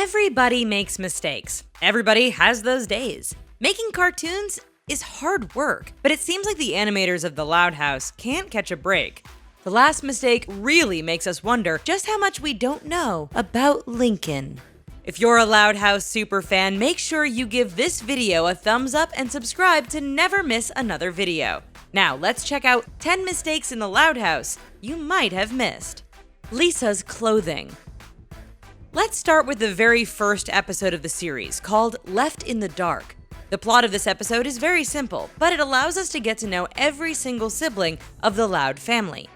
Everybody makes mistakes. Everybody has those days. Making cartoons is hard work, but it seems like the animators of the Loud House can't catch a break. The last mistake really makes us wonder just how much we don't know about Lincoln. If you're a Loud House superfan, make sure you give this video a thumbs up and subscribe to never miss another video. Now let's check out 10 mistakes in the Loud House you might have missed. Lisa's clothing. Let's start with the very first episode of the series, called Left in the Dark. The plot of this episode is very simple, but it allows us to get to know every single sibling of the Loud family.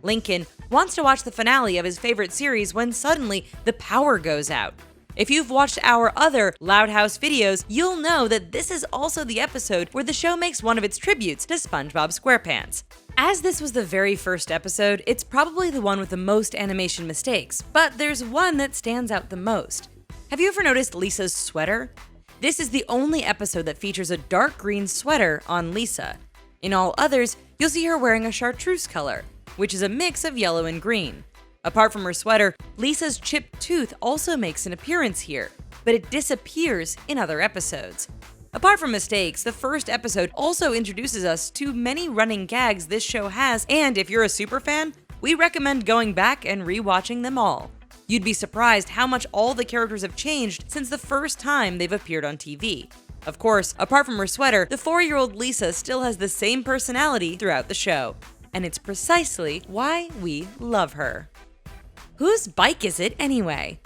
Lincoln wants to watch the finale of his favorite series when suddenly the power goes out. If you've watched our other Loud House videos, you'll know that this is also the episode where the show makes one of its tributes to SpongeBob SquarePants. As this was the very first episode, it's probably the one with the most animation mistakes, but there's one that stands out the most. Have you ever noticed Lisa's sweater? This is the only episode that features a dark green sweater on Lisa. In all others, you'll see her wearing a chartreuse color, which is a mix of yellow and green. Apart from her sweater, Lisa's chipped tooth also makes an appearance here, but it disappears in other episodes. Apart from mistakes, the first episode also introduces us to many running gags this show has, and if you're a superfan, we recommend going back and rewatching them all. You'd be surprised how much all the characters have changed since the first time they've appeared on TV. Of course, apart from her sweater, the 4-year-old Lisa still has the same personality throughout the show, and it's precisely why we love her. Whose bike is it anyway?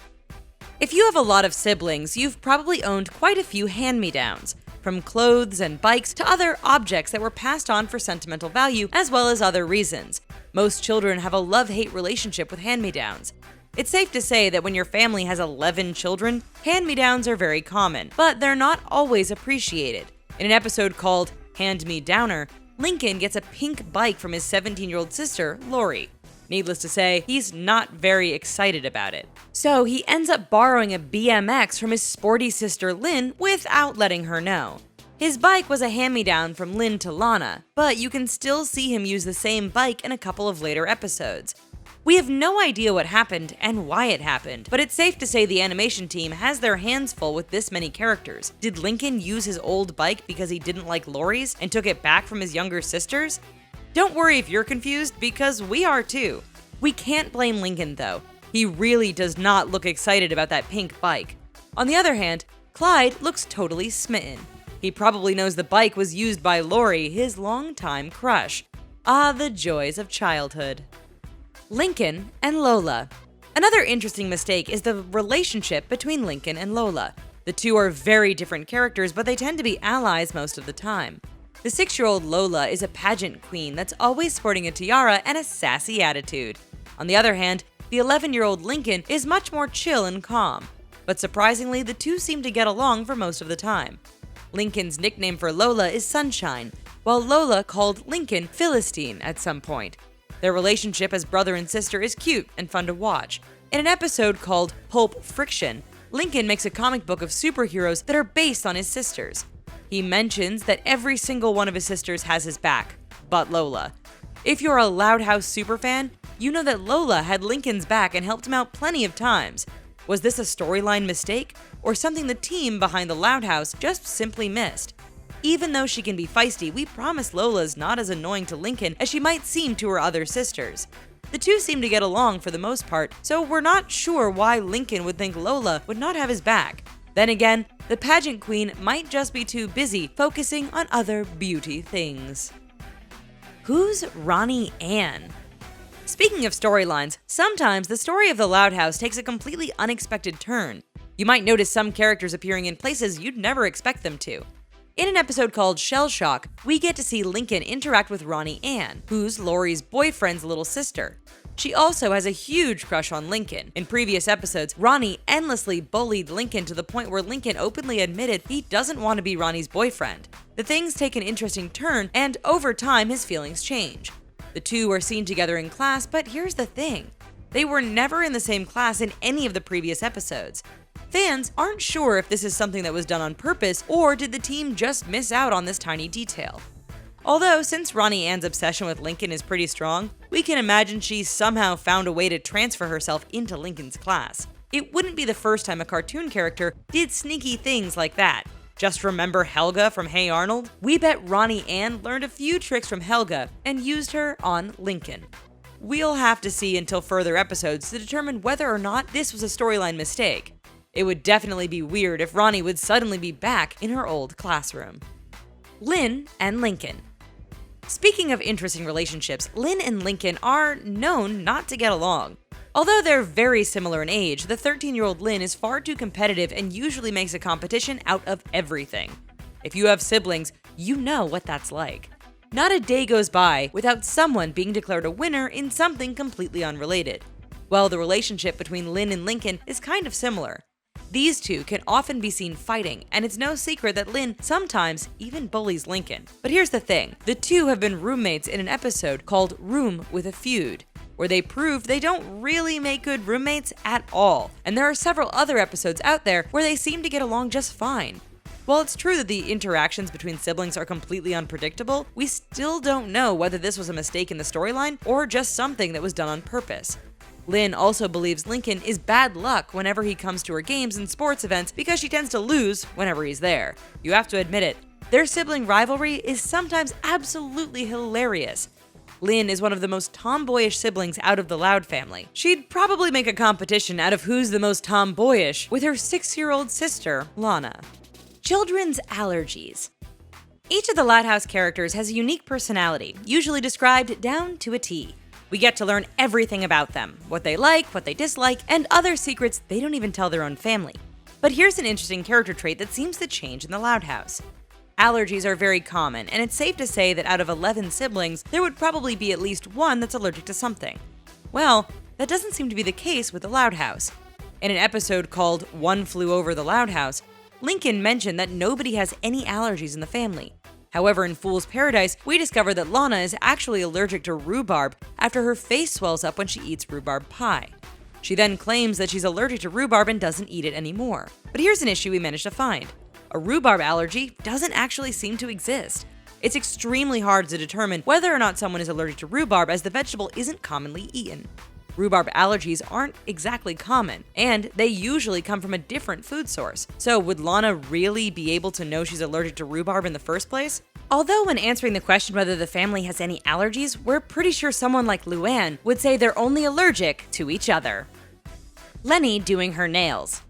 If you have a lot of siblings, you've probably owned quite a few hand-me-downs, from clothes and bikes to other objects that were passed on for sentimental value as well as other reasons. Most children have a love-hate relationship with hand-me-downs. It's safe to say that when your family has 11 children, hand-me-downs are very common, but they're not always appreciated. In an episode called Hand Me Downer, Lincoln gets a pink bike from his 17-year-old sister, Laurie. Needless to say, he's not very excited about it. So he ends up borrowing a BMX from his sporty sister Lynn without letting her know. His bike was a hand-me-down from Lynn to Lana, but you can still see him use the same bike in a couple of later episodes. We have no idea what happened and why it happened, but it's safe to say the animation team has their hands full with this many characters. Did Lincoln use his old bike because he didn't like Lauries and took it back from his younger sisters? Don't worry if you're confused, because we are too. We can't blame Lincoln though. He really does not look excited about that pink bike. On the other hand, Clyde looks totally smitten. He probably knows the bike was used by Laurie, his longtime crush. Ah, the joys of childhood. Lincoln and Lola. Another interesting mistake is the relationship between Lincoln and Lola. The two are very different characters, but they tend to be allies most of the time. The 6-year-old Lola is a pageant queen that's always sporting a tiara and a sassy attitude. On the other hand, the 11-year-old Lincoln is much more chill and calm. But surprisingly, the two seem to get along for most of the time. Lincoln's nickname for Lola is Sunshine, while Lola called Lincoln Philistine at some point. Their relationship as brother and sister is cute and fun to watch. In an episode called Pulp Friction, Lincoln makes a comic book of superheroes that are based on his sisters. He mentions that every single one of his sisters has his back, but Lola. If you're a Loud House superfan, you know that Lola had Lincoln's back and helped him out plenty of times. Was this a storyline mistake, or something the team behind the Loud House just simply missed? Even though she can be feisty, we promise Lola's not as annoying to Lincoln as she might seem to her other sisters. The two seem to get along for the most part, so we're not sure why Lincoln would think Lola would not have his back. Then again, the pageant queen might just be too busy focusing on other beauty things. Who's Ronnie Ann? Speaking of storylines, sometimes the story of the Loud House takes a completely unexpected turn. You might notice some characters appearing in places you'd never expect them to. In an episode called Shell Shock, we get to see Lincoln interact with Ronnie Ann, who's Laurie's boyfriend's little sister. She also has a huge crush on Lincoln. In previous episodes, Ronnie endlessly bullied Lincoln to the point where Lincoln openly admitted he doesn't want to be Ronnie's boyfriend. The things take an interesting turn, and over time his feelings change. The two are seen together in class, but here's the thing. They were never in the same class in any of the previous episodes. Fans aren't sure if this is something that was done on purpose, or did the team just miss out on this tiny detail. Although, since Ronnie Ann's obsession with Lincoln is pretty strong, we can imagine she somehow found a way to transfer herself into Lincoln's class. It wouldn't be the first time a cartoon character did sneaky things like that. Just remember Helga from Hey Arnold? We bet Ronnie Ann learned a few tricks from Helga and used her on Lincoln. We'll have to see until further episodes to determine whether or not this was a storyline mistake. It would definitely be weird if Ronnie would suddenly be back in her old classroom. Lynn and Lincoln. Speaking of interesting relationships, Lynn and Lincoln are known not to get along. Although they're very similar in age, the 13-year-old Lynn is far too competitive and usually makes a competition out of everything. If you have siblings, you know what that's like. Not a day goes by without someone being declared a winner in something completely unrelated. Well, the relationship between Lynn and Lincoln is kind of similar. These two can often be seen fighting, and it's no secret that Lynn sometimes even bullies Lincoln. But here's the thing, the two have been roommates in an episode called Room with a Feud, where they proved they don't really make good roommates at all. And there are several other episodes out there where they seem to get along just fine. While it's true that the interactions between siblings are completely unpredictable, we still don't know whether this was a mistake in the storyline or just something that was done on purpose. Lynn also believes Lincoln is bad luck whenever he comes to her games and sports events because she tends to lose whenever he's there. You have to admit it, their sibling rivalry is sometimes absolutely hilarious. Lynn is one of the most tomboyish siblings out of the Loud family. She'd probably make a competition out of who's the most tomboyish with her 6-year-old sister, Lana. Children's allergies. Each of the Loud House characters has a unique personality, usually described down to a T. We get to learn everything about them, what they like, what they dislike, and other secrets they don't even tell their own family. But here's an interesting character trait that seems to change in the Loud House. Allergies are very common, and it's safe to say that out of 11 siblings, there would probably be at least one that's allergic to something. Well, that doesn't seem to be the case with the Loud House. In an episode called One Flew Over the Loud House, Lincoln mentioned that nobody has any allergies in the family. However, in Fool's Paradise, we discover that Lana is actually allergic to rhubarb after her face swells up when she eats rhubarb pie. She then claims that she's allergic to rhubarb and doesn't eat it anymore. But here's an issue we managed to find. A rhubarb allergy doesn't actually seem to exist. It's extremely hard to determine whether or not someone is allergic to rhubarb as the vegetable isn't commonly eaten. Rhubarb allergies aren't exactly common, and they usually come from a different food source. So would Lana really be able to know she's allergic to rhubarb in the first place? Although when answering the question whether the family has any allergies, we're pretty sure someone like Luan would say they're only allergic to each other. Lenny doing her nails.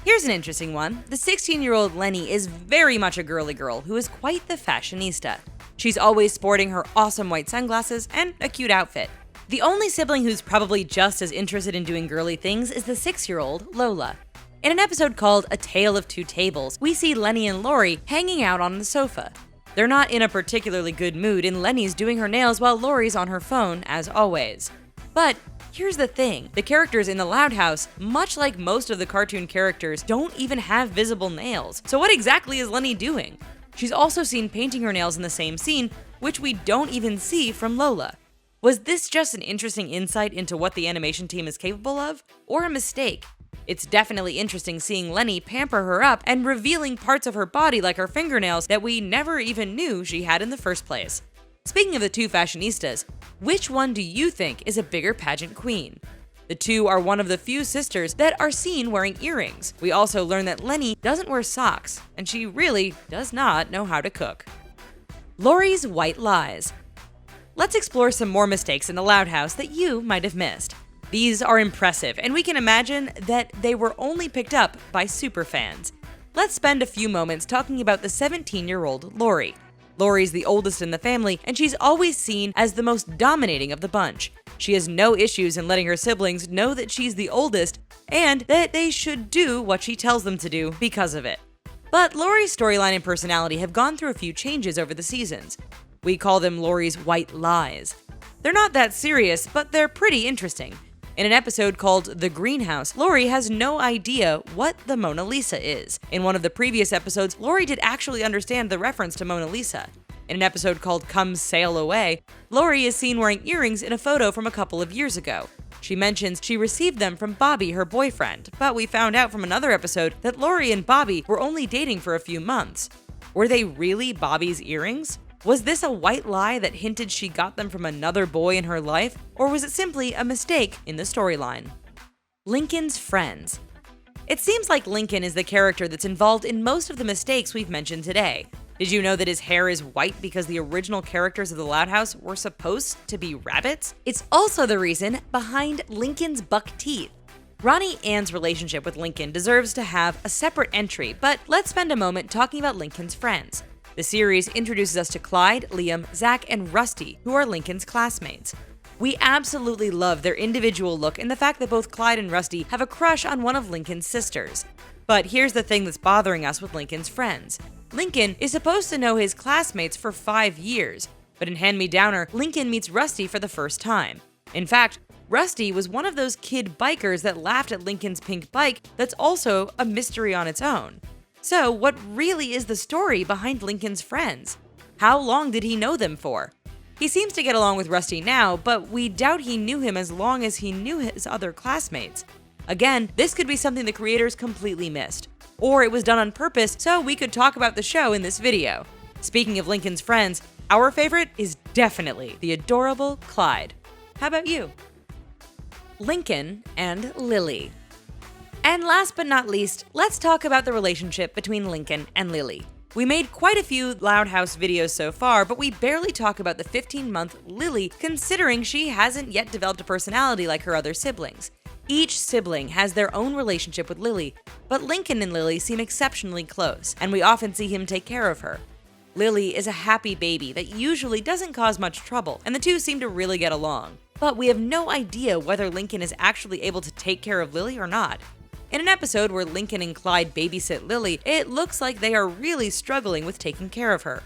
Here's an interesting one. The 16-year-old Lenny is very much a girly girl who is quite the fashionista. She's always sporting her awesome white sunglasses and a cute outfit. The only sibling who's probably just as interested in doing girly things is the 6-year-old Lola. In an episode called A Tale of Two Tables, we see Lenny and Laurie hanging out on the sofa. They're not in a particularly good mood, and Lenny's doing her nails while Laurie's on her phone, as always. But here's the thing, the characters in the Loud House, much like most of the cartoon characters, don't even have visible nails. So what exactly is Lenny doing? She's also seen painting her nails in the same scene, which we don't even see from Lola. Was this just an interesting insight into what the animation team is capable of, or a mistake? It's definitely interesting seeing Lenny pamper her up and revealing parts of her body like her fingernails that we never even knew she had in the first place. Speaking of the two fashionistas, which one do you think is a bigger pageant queen? The two are one of the few sisters that are seen wearing earrings. We also learn that Lenny doesn't wear socks, and she really does not know how to cook. Laurie's white lies. Let's explore some more mistakes in the Loud House that you might have missed. These are impressive, and we can imagine that they were only picked up by superfans. Let's spend a few moments talking about the 17-year-old Laurie. Laurie's the oldest in the family, and she's always seen as the most dominating of the bunch. She has no issues in letting her siblings know that she's the oldest and that they should do what she tells them to do because of it. But Laurie's storyline and personality have gone through a few changes over the seasons. We call them Laurie's white lies. They're not that serious, but they're pretty interesting. In an episode called The Greenhouse, Laurie has no idea what the Mona Lisa is. In one of the previous episodes, Laurie did actually understand the reference to Mona Lisa. In an episode called Come Sail Away, Laurie is seen wearing earrings in a photo from a couple of years ago. She mentions she received them from Bobby, her boyfriend, but we found out from another episode that Laurie and Bobby were only dating for a few months. Were they really Bobby's earrings? Was this a white lie that hinted she got them from another boy in her life, or was it simply a mistake in the storyline? Lincoln's friends. It seems like Lincoln is the character that's involved in most of the mistakes we've mentioned today. Did you know that his hair is white because the original characters of the Loud House were supposed to be rabbits? It's also the reason behind Lincoln's buck teeth. Ronnie Ann's relationship with Lincoln deserves to have a separate entry, but let's spend a moment talking about Lincoln's friends. The series introduces us to Clyde, Liam, Zach, and Rusty, who are Lincoln's classmates. We absolutely love their individual look and the fact that both Clyde and Rusty have a crush on one of Lincoln's sisters. But here's the thing that's bothering us with Lincoln's friends. Lincoln is supposed to know his classmates for 5 years, but in Hand Me Downer, Lincoln meets Rusty for the first time. In fact, Rusty was one of those kid bikers that laughed at Lincoln's pink bike that's also a mystery on its own. So, what really is the story behind Lincoln's friends? How long did he know them for? He seems to get along with Rusty now, but we doubt he knew him as long as he knew his other classmates. Again, this could be something the creators completely missed. Or it was done on purpose so we could talk about the show in this video. Speaking of Lincoln's friends, our favorite is definitely the adorable Clyde. How about you? Lincoln and Lily. And last but not least, let's talk about the relationship between Lincoln and Lily. We made quite a few Loud House videos so far, but we barely talk about the 15-month Lily considering she hasn't yet developed a personality like her other siblings. Each sibling has their own relationship with Lily, but Lincoln and Lily seem exceptionally close, and we often see him take care of her. Lily is a happy baby that usually doesn't cause much trouble, and the two seem to really get along. But we have no idea whether Lincoln is actually able to take care of Lily or not. In an episode where Lincoln and Clyde babysit Lily, it looks like they are really struggling with taking care of her.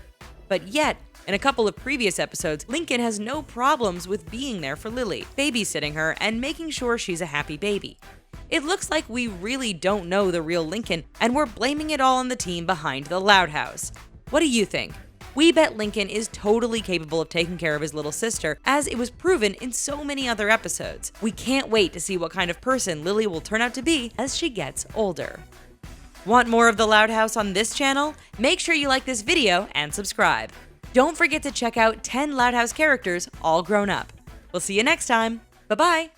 But yet, in a couple of previous episodes, Lincoln has no problems with being there for Lily, babysitting her, and making sure she's a happy baby. It looks like we really don't know the real Lincoln, and we're blaming it all on the team behind the Loud House. What do you think? We bet Lincoln is totally capable of taking care of his little sister, as it was proven in so many other episodes. We can't wait to see what kind of person Lily will turn out to be as she gets older. Want more of the Loud House on this channel? Make sure you like this video and subscribe. Don't forget to check out 10 Loud House characters all grown up. We'll see you next time. Bye-bye!